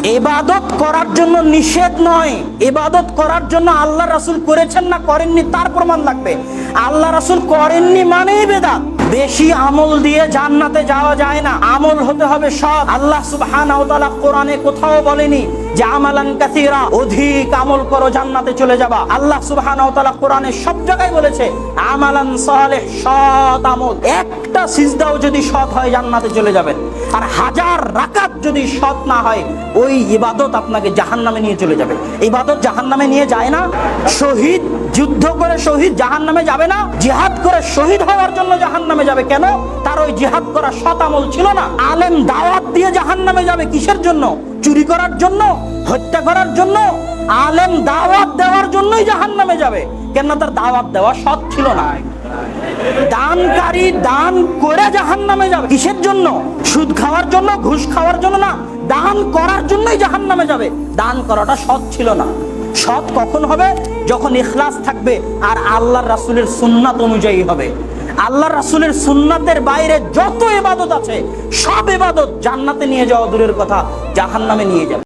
ইবাদত করার জন্য নিষেধ নয়, ইবাদত করার জন্য আল্লাহ রাসূল করেছেন না করেননি তার প্রমাণ লাগবে। আল্লাহ রাসূল করেননি মানেই বেদাত। বেশি আমল দিয়ে জান্নাতে যাওয়া যায় না, আমল হতে হবে সৎ। আল্লাহ সুবহানাহু ওয়া তাআলা কোরআনে কোথাও বলেনি যে আমালান কাসীরা, অধিক আমল করো জান্নাতে চলে যাবা। আল্লাহ সুবহানাহু ওয়া তাআলা কোরআনে সব জায়গায় বলেছে আমালান সালেহ, সৎ আমল। একটা সিজদাও যদি সৎ হয় জান্নাতে চলে যাবেন। আর হাজার রাকাত যদি সৎ না হয় ওই ইবাদত আপনাকে জাহান্নামে নিয়ে চলে যাবে। ইবাদত জাহান্নামে নিয়ে যায় না। শহীদ যুদ্ধ করে শহীদ জাহান্নামে যাবে না, জিহাদ করে শহীদ হওয়ার জন্য জাহান্নামে যাবে। কেন? তার ওই জিহাদ করা সৎ আমল ছিল না। আলেম দাওয়াত দিয়ে জাহান্নামে যাবে কিসের জন্য? চুরি করার জন্য, হত্যা করার জন্য? আলেম দাওয়াত দেওয়ার জন্যই জাহান্নামে যাবে। কেন? তার দাওয়াত দেওয়া সৎ ছিল না। দানকারী দান করে জাহান্নামে যাবে কিসের জন্য? সুদ খাওয়ার জন্য, ঘুষ খাওয়ার জন্য না, দান করার জন্যই জাহান্নামে যাবে। দান করাটা সৎ ছিল না। সৎ কখন হবে? যখন ইখলাস থাকবে আর আল্লাহর রাসূলের সুন্নাত অনুযায়ী হবে। আল্লাহর রাসূলের সুন্নাতের বাইরে যত ইবাদত আছে সব ইবাদত জান্নাতে নিয়ে যাওয়া দূরের কথা, জাহান্নামে নিয়ে যাবে।